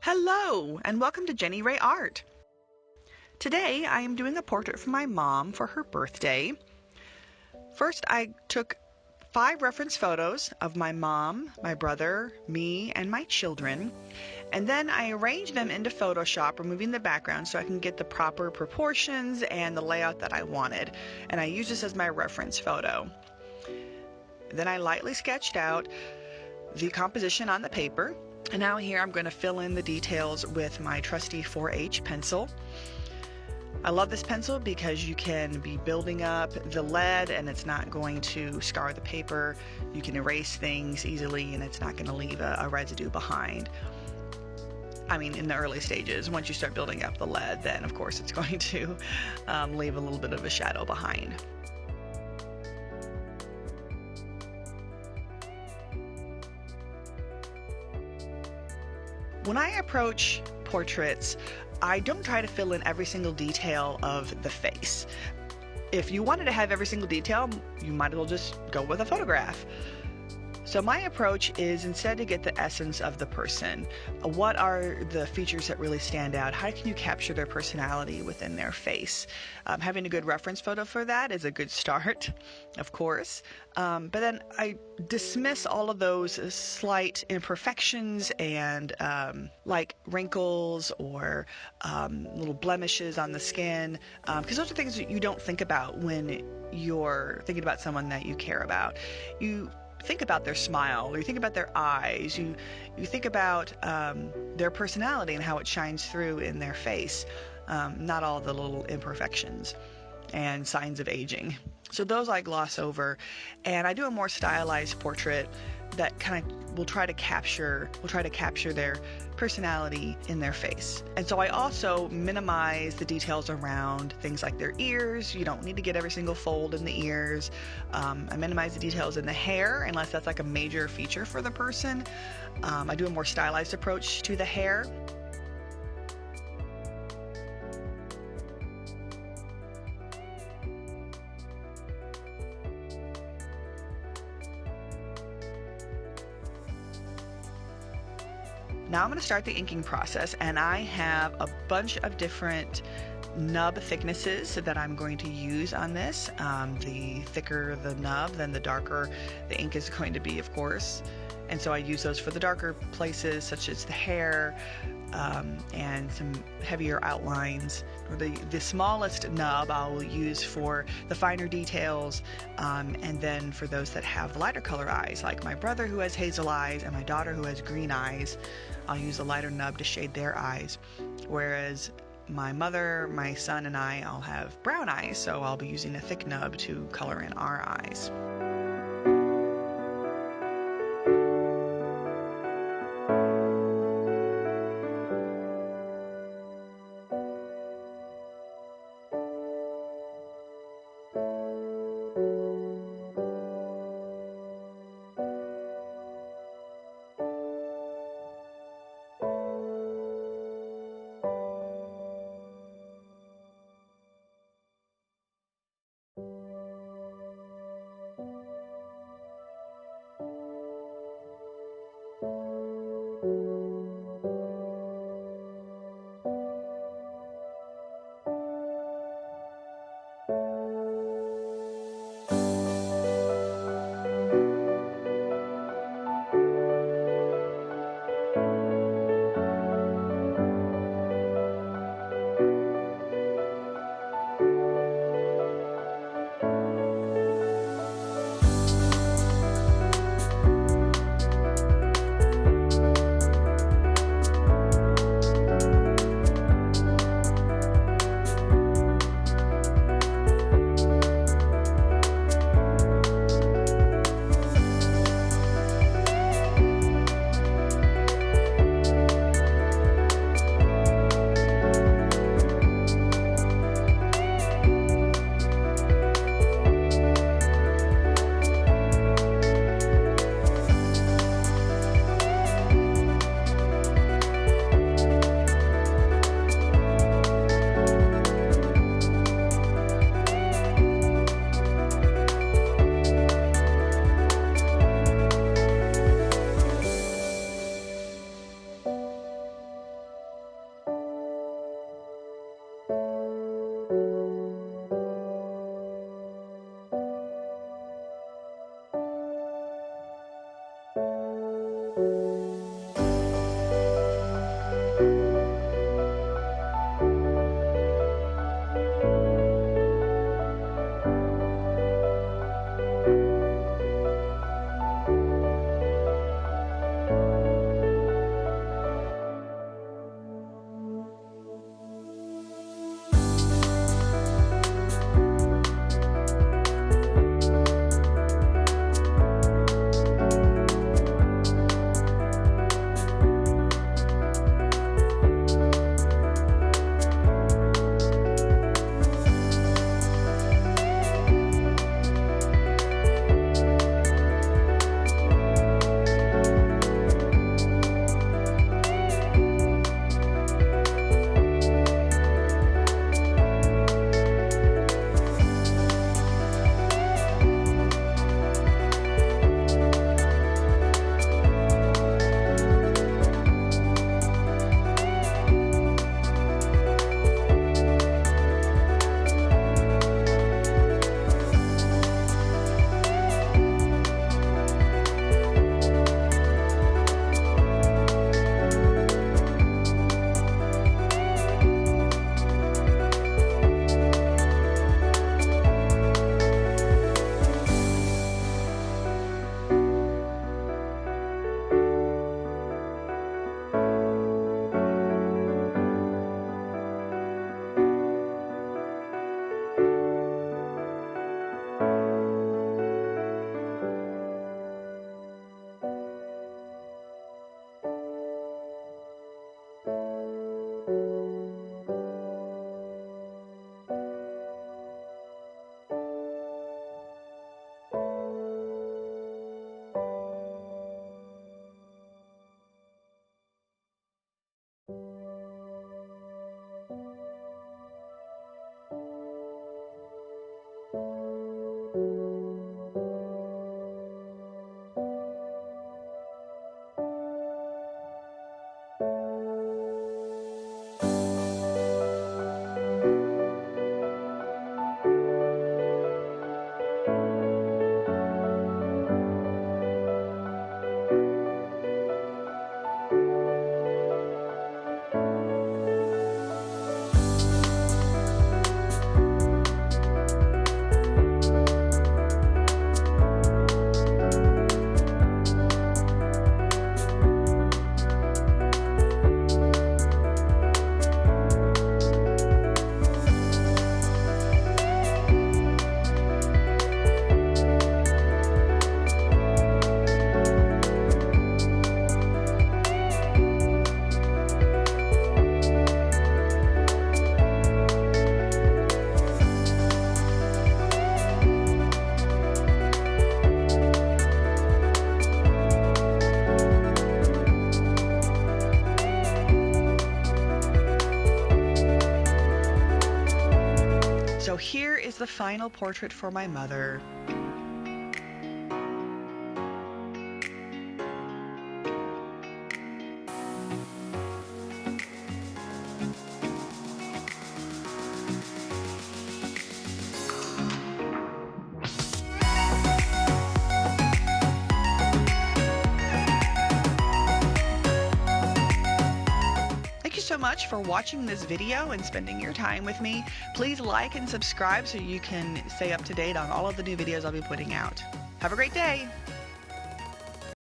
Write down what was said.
Hello, and welcome to Jenny Ray Art. Today I am doing a portrait for my mom for her birthday. First, I took 5 reference photos of my mom, my brother, me, and my children, and then I arranged them into Photoshop, removing the background so I can get the proper proportions and the layout that I wanted, and I used this as my reference photo. Then I lightly sketched out the composition on the paper, and now here I'm going to fill in the details with my trusty 4H pencil. I love this pencil because you can be building up the lead and it's not going to scar the paper. You can erase things easily and it's not going to leave a residue behind. I mean, in the early stages. Once you start building up the lead, then of course it's going to leave a little bit of a shadow behind. When I approach portraits, I don't try to fill in every single detail of the face. If you wanted to have every single detail, you might as well just go with a photograph. So my approach is instead to get the essence of the person. What are the features that really stand out? How can you capture their personality within their face? Having a good reference photo for that is a good start, of course. But then I dismiss all of those slight imperfections and like wrinkles or little blemishes on the skin, because those are things that you don't think about when you're thinking about someone that you care about. You think about their smile, or you think about their eyes, you think about their personality and how it shines through in their face, not all the little imperfections and signs of aging. So those I gloss over, and I do a more stylized portrait that kind of will try to capture their personality in their face. And so I also minimize the details around things like their ears. You don't need to get every single fold in the ears. I minimize the details in the hair unless that's like a major feature for the person. I do a more stylized approach to the hair. Now I'm going to start the inking process, and I have a bunch of different nub thicknesses that I'm going to use on this. The thicker the nub, then the darker the ink is going to be, of course. And so I use those for the darker places, such as the hair, and some heavier outlines. Or the smallest nub I'll use for the finer details, and then for those that have lighter color eyes, like my brother who has hazel eyes and my daughter who has green eyes, I'll use a lighter nub to shade their eyes. Whereas my mother, my son, and I'll have brown eyes, so I'll be using a thick nub to color in our eyes. So here is the final portrait for my mother. Thank you so much for watching this video and spending your time with me. Please like and subscribe so you can stay up to date on all of the new videos I'll be putting out. Have a great day!